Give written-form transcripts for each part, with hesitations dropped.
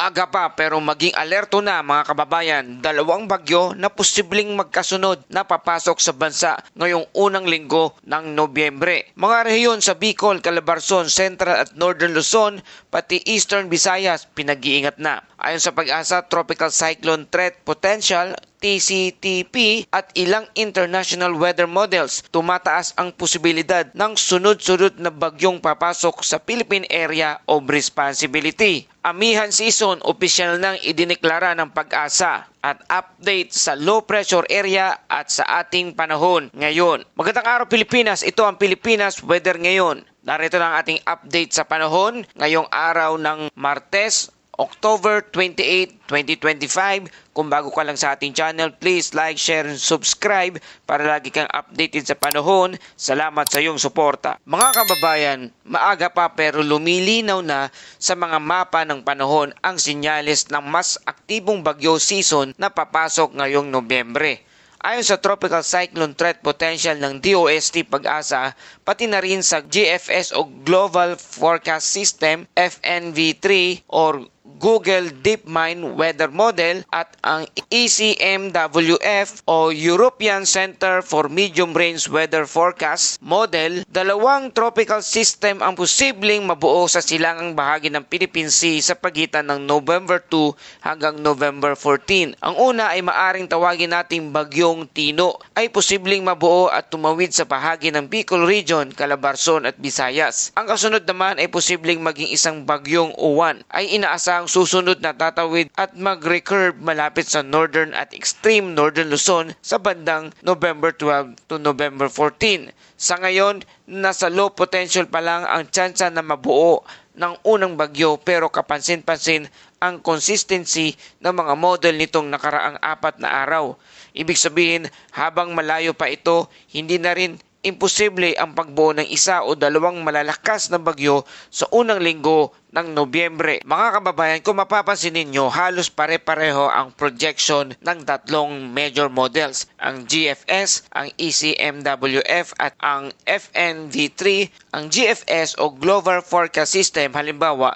Maaga pa pero maging alerto na mga kababayan, dalawang bagyo na posibleng magkasunod na papasok sa bansa ngayong unang linggo ng Nobyembre. Mga rehiyon sa Bicol, Calabarzon, Central at Northern Luzon, pati Eastern Visayas pinag-iingat na. Ayon sa Pag-asa, Tropical Cyclone Threat Potential TCTP at ilang international weather models, tumataas ang posibilidad ng sunod-sunod na bagyong papasok sa Philippine Area of Responsibility. Amihan season, opisyal nang idineklara ng Pag-asa at update sa low pressure area at sa ating panahon ngayon. Magandang araw Pilipinas, ito ang Pilipinas Weather ngayon. Narito na ang ating update sa panahon ngayong araw ng Martes, October 28, 2025. Kung bago ka lang sa ating channel, please like, share, and subscribe para lagi kang updated sa panahon. Salamat sa iyong suporta. Mga kababayan, maaga pa pero lumilinaw na sa mga mapa ng panahon ang sinyales ng mas aktibong bagyo season na papasok ngayong Nobyembre. Ayon sa Tropical Cyclone Threat Potential ng DOST Pag-asa, pati na rin sa GFS o Global Forecast System FNV3 or Google DeepMind Weather Model at ang ECMWF o European Center for Medium Range Weather Forecast Model, dalawang tropical system ang posibleng mabuo sa silangang bahagi ng Philippine Sea sa pagitan ng November 2 hanggang November 14. Ang una ay maaring tawagin nating Bagyong Tino, ay posibleng mabuo at tumawid sa bahagi ng Bicol Region, Calabarzon at Visayas. Ang kasunod naman ay posibleng maging isang Bagyong Uwan, ay inaasahang susunod na tatawid at mag-recurve malapit sa northern at extreme northern Luzon sa bandang November 12 to November 14. Sa ngayon, nasa low potential pa lang ang tsansa na mabuo ng unang bagyo pero kapansin-pansin ang consistency ng mga model nitong nakaraang 4 na araw. Ibig sabihin, habang malayo pa ito, hindi na rin imposible ang pagbuo ng isa o dalawang malalakas na bagyo sa unang linggo ng Nobyembre. Mga kababayan, kung mapapansin ninyo, halos pare-pareho ang projection ng tatlong major models, ang GFS, ang ECMWF at ang FNV3. Ang GFS o Global Forecast System halimbawa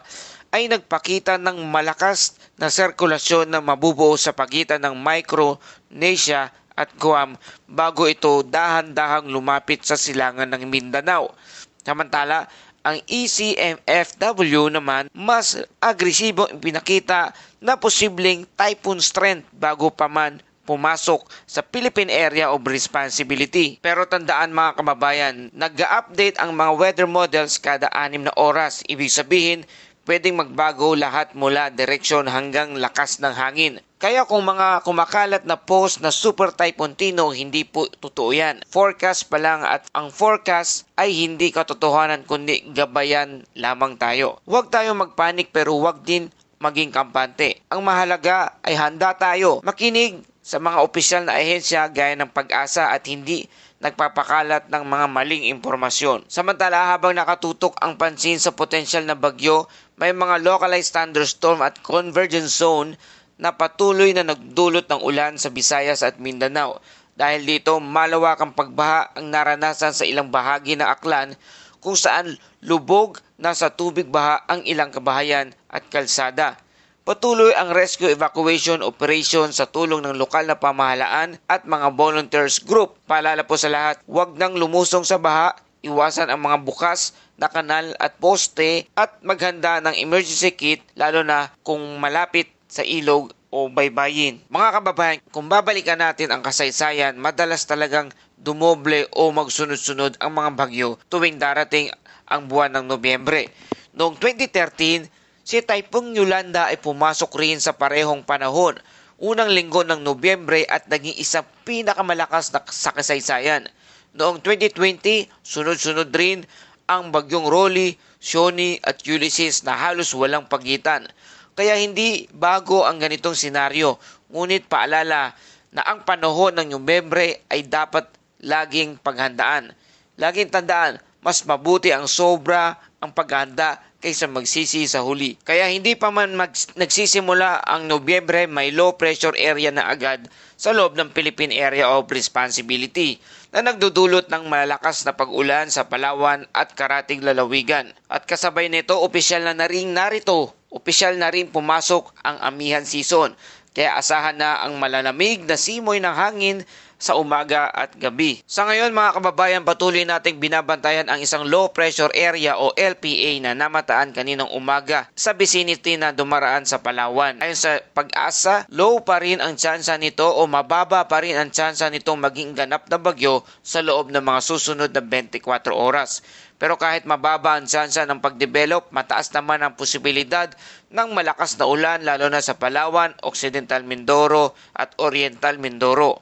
ay nagpakita ng malakas na sirkulasyon na mabubuo sa pagitan ng Micronesia at Guam bago ito dahan-dahang lumapit sa silangan ng Mindanao. Samantala, ang ECMFW naman mas agresibo ang pinakita na posibleng typhoon strength bago pa man pumasok sa Philippine Area of Responsibility. Pero tandaan mga kababayan, nag-update ang mga weather models kada 6 na oras. Ibig sabihin, pwedeng magbago lahat mula direksyon hanggang lakas ng hangin. Kaya kung mga kumakalat na post na Super Typhoon Tino, hindi po totoo yan. Forecast pa lang at ang forecast ay hindi katotohanan kundi gabayan lamang tayo. Huwag tayo magpanik pero huwag din maging kampante. Ang mahalaga ay handa tayo makinig sa mga opisyal na ahensya gaya ng Pag-asa at hindi nagpapakalat ng mga maling impormasyon. Samantala, habang nakatutok ang pansin sa potensyal na bagyo, may mga localized thunderstorm at convergence zone na patuloy na nagdulot ng ulan sa Visayas at Mindanao. Dahil dito, malawakang pagbaha ang naranasan sa ilang bahagi ng Aklan kung saan lubog na sa tubig baha ang ilang kabahayan at kalsada. Patuloy ang rescue evacuation operation sa tulong ng lokal na pamahalaan at mga volunteers group. Paalala po sa lahat, huwag nang lumusong sa baha, iwasan ang mga bukas na kanal at poste at maghanda ng emergency kit lalo na kung malapit sa ilog o baybayin. Mga kababayan, kung babalikan natin ang kasaysayan, madalas talagang dumoble o magsunod-sunod ang mga bagyo tuwing darating ang buwan ng Nobyembre. Noong 2013, si Typhoon Yolanda ay pumasok rin sa parehong panahon, unang linggo ng Nobyembre at naging isang pinakamalakas na sa kasaysayan. Noong 2020, sunod-sunod rin ang bagyong Rolly, Sioni at Ulysses na halos walang pagitan. Kaya hindi bago ang ganitong senaryo, ngunit paalala na ang panahon ng Nobyembre ay dapat laging paghandaan. Laging tandaan, mas mabuti ang sobra ang paghahanda kaysa magsisi sa huli. Kaya hindi pa man nagsisimula ang Nobyembre, may low pressure area na agad sa loob ng Philippine Area of Responsibility na nagdudulot ng malalakas na pag-ulan sa Palawan at karating lalawigan. At kasabay nito, opisyal na rin narito opisyal na rin pumasok ang amihan season. Kaya asahan na ang malalamig na simoy ng hangin sa umaga at gabi. Sa ngayon mga kababayan, patuloy nating binabantayan ang isang low pressure area o LPA na namataan kaninang umaga sa vicinity na dumaraan sa Palawan. Ayon sa Pag-asa, low pa rin ang tsansa nito o mababa pa rin ang tsansa nitong maging ganap na bagyo sa loob ng mga susunod na 24 oras. Pero kahit mababa ang tsansa ng pagdevelop, mataas naman ang posibilidad ng malakas na ulan lalo na sa Palawan, Occidental Mindoro at Oriental Mindoro.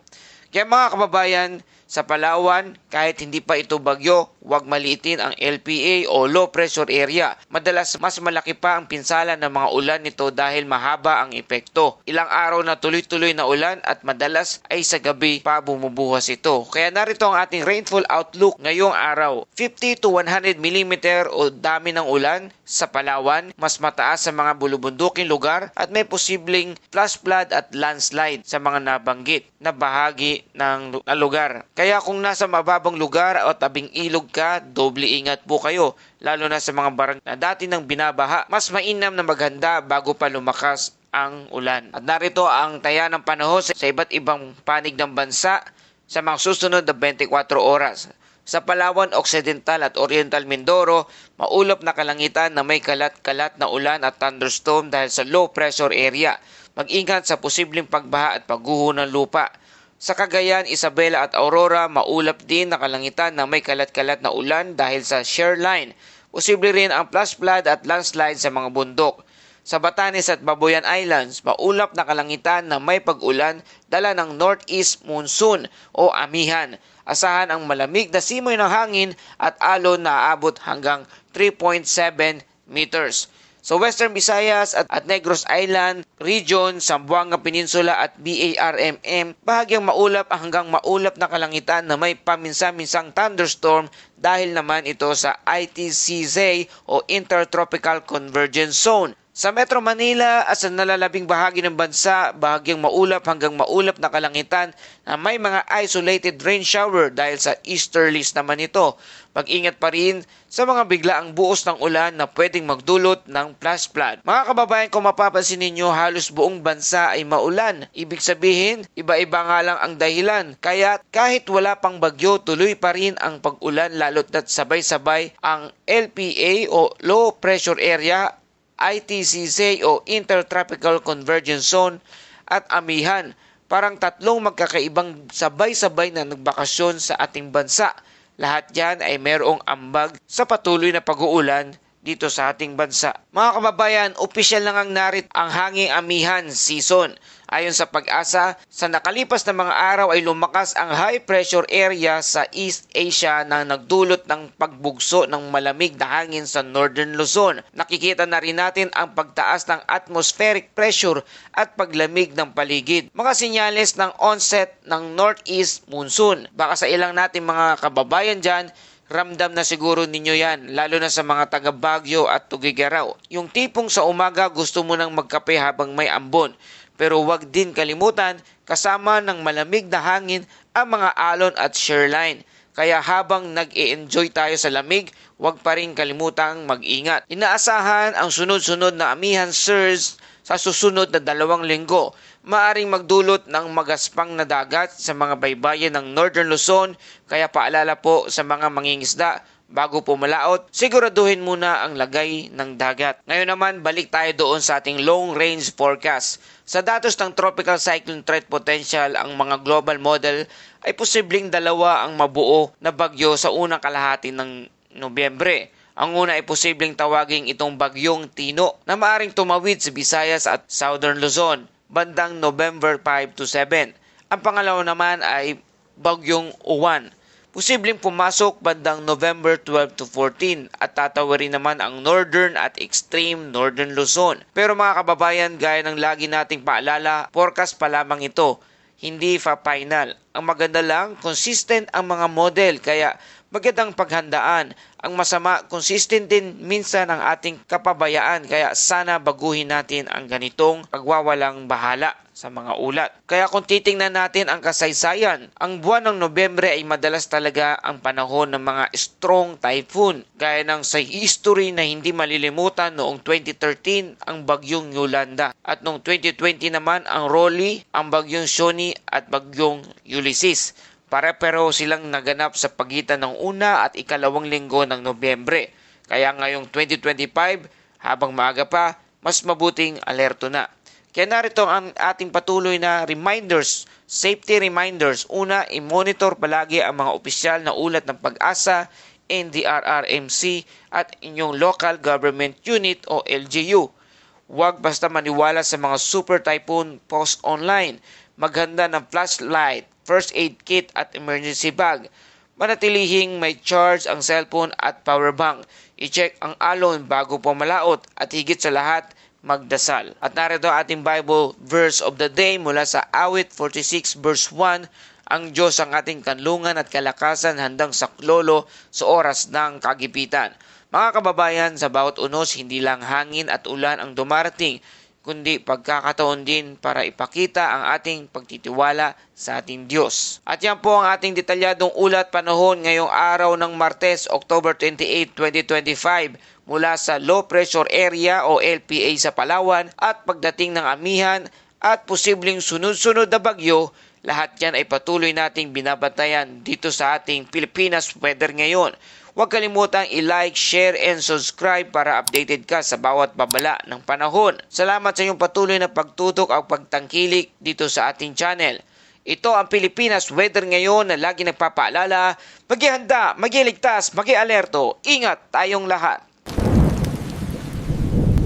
Kaya mga kababayan, sa Palawan, kahit hindi pa ito bagyo, huwag maliitin ang LPA o low pressure area. Madalas mas malaki pa ang pinsala ng mga ulan nito dahil mahaba ang epekto. Ilang araw na tuloy-tuloy na ulan at madalas ay sa gabi pa bumubuhas ito. Kaya narito ang ating rainfall outlook ngayong araw. 50 to 100 mm o dami ng ulan sa Palawan, mas mataas sa mga bulubunduking lugar at may posibleng flash flood at landslide sa mga nabanggit na bahagi ng lugar. Kaya kung nasa mababang lugar o tabing ilog ka, doble ingat po kayo. Lalo na sa mga barangay na dati nang binabaha, mas mainam na maghanda bago pa lumakas ang ulan. At narito ang taya ng panahon sa iba't ibang panig ng bansa sa mga susunod na 24 oras. Sa Palawan, Occidental at Oriental Mindoro, maulap na kalangitan na may kalat-kalat na ulan at thunderstorm dahil sa low pressure area. Mag-ingat sa posibleng pagbaha at pagguho ng lupa. Sa Cagayan, Isabela at Aurora, maulap din na kalangitan na may kalat-kalat na ulan dahil sa shear line. Posible rin ang flash flood at landslide sa mga bundok. Sa Batanes at Babuyan Islands, maulap na kalangitan na may pag-ulan dala ng northeast monsoon o amihan. Asahan ang malamig na simoy ng hangin at alon na aabot hanggang 3.7 meters. Sa Western Visayas at Negros Island Region, Zamboanga Peninsula at BARMM, bahagyang maulap hanggang maulap na kalangitan na may paminsan-minsang thunderstorm dahil naman ito sa ITCZ o Intertropical Convergence Zone. Sa Metro Manila at sa nalalabing bahagi ng bansa, bahagyang maulap hanggang maulap na kalangitan na may mga isolated rain shower dahil sa easterlies naman ito. Mag-ingat pa rin sa mga biglaang buos ng ulan na pwedeng magdulot ng flash flood. Mga kababayan, kung mapapansin ninyo, halos buong bansa ay maulan. Ibig sabihin, iba-iba nga lang ang dahilan. Kaya kahit wala pang bagyo, tuloy pa rin ang pag-ulan lalo't na't sabay-sabay ang LPA o low pressure area, ITCZ o Intertropical Convergence Zone at amihan. Parang tatlong magkakaibang sabay-sabay na nagbakasyon sa ating bansa. Lahat yan ay mayroong ambag sa patuloy na pag-uulan dito sa ating bansa. Mga kababayan, opisyal na ngang narit ang hanging amihan season. Ayon sa Pag-asa, sa nakalipas na mga araw ay lumakas ang high pressure area sa East Asia na nagdulot ng pagbugso ng malamig na hangin sa Northern Luzon. Nakikita na rin natin ang pagtaas ng atmospheric pressure at paglamig ng paligid. Mga senyales ng onset ng northeast monsoon. Baka sa ilang natin mga kababayan dyan, ramdam na siguro ninyo yan, lalo na sa mga taga Baguio at Tugigaraw. Yung tipong sa umaga gusto mo nang magkape habang may ambon. Pero huwag din kalimutan, kasama ng malamig na hangin ang mga alon at shear line. Kaya habang nag-e-enjoy tayo sa lamig, huwag pa rin kalimutang mag-ingat. Inaasahan ang sunod-sunod na amihan surge sa susunod na 2 linggo. Maaring magdulot ng magaspang na dagat sa mga baybayin ng Northern Luzon, kaya paalala po sa mga mangingisda, bago pumalaot, siguraduhin muna ang lagay ng dagat. Ngayon naman, balik tayo doon sa ating long range forecast. Sa datos ng Tropical Cyclone Threat Potential, ang mga global model ay posibleng 2 ang mabuo na bagyo sa unang kalahati ng Nobyembre. Ang una ay posibleng tawaging itong bagyong Tino na maaring tumawid sa Visayas at Southern Luzon bandang November 5 to 7. Ang pangalawa naman ay bagyong Uwan. Posibleng pumasok bandang November 12 to 14 at tatawarin naman ang Northern at Extreme Northern Luzon. Pero mga kababayan, gaya ng lagi nating paalala, forecast pa lamang ito, hindi pa final. Ang maganda lang, consistent ang mga model, kaya magandang paghandaan. Ang masama, consistent din minsan ang ating kapabayaan, kaya sana baguhin natin ang ganitong pagwawalang bahala sa mga ulat. Kaya kung titingnan natin ang kasaysayan, ang buwan ng Nobyembre ay madalas talaga ang panahon ng mga strong typhoon, gaya ng sa history na hindi malilimutan noong 2013 ang bagyong Yolanda at noong 2020 naman ang Rolly, ang bagyong Shoni at bagyong Ulysses. Pare-pareho silang naganap sa pagitan ng una at ikalawang linggo ng Nobyembre. Kaya ngayong 2025, habang maaga pa, mas mabuting alerto na. Kaya narito ang ating patuloy na reminders, safety reminders. Una, i-monitor palagi ang mga opisyal na ulat ng Pag-asa, NDRRMC at inyong local government unit o LGU. Huwag basta maniwala sa mga super typhoon post online. Maghanda ng flashlight, first aid kit at emergency bag. Manatilihing may charge ang cellphone at power bank. I-check ang alon bago pumalaot at higit sa lahat, magdasal. At narito ating Bible verse of the day mula sa Awit 46 verse 1. Ang Diyos ang ating kanlungan at kalakasan, handang saklolo sa oras ng kagipitan. Mga kababayan, sa bawat unos, hindi lang hangin at ulan ang dumarating, kundi pagkakataon din para ipakita ang ating pagtitiwala sa ating Diyos. At yan po ang ating detalyadong ulat panahon ngayong araw ng Martes, October 28, 2025 mula sa Low Pressure Area o LPA sa Palawan at pagdating ng amihan at posibleng sunod-sunod na bagyo. Lahat yan ay patuloy nating binabantayan dito sa ating Pilipinas Weather ngayon. Huwag kalimutang i-like, share, and subscribe para updated ka sa bawat babala ng panahon. Salamat sa iyong patuloy na pagtutok at pagtangkilik dito sa ating channel. Ito ang Pilipinas Weather ngayon na lagi nagpapaalala, mag-ihanda, mag-iligtas, mag-ialerto. Ingat tayong lahat.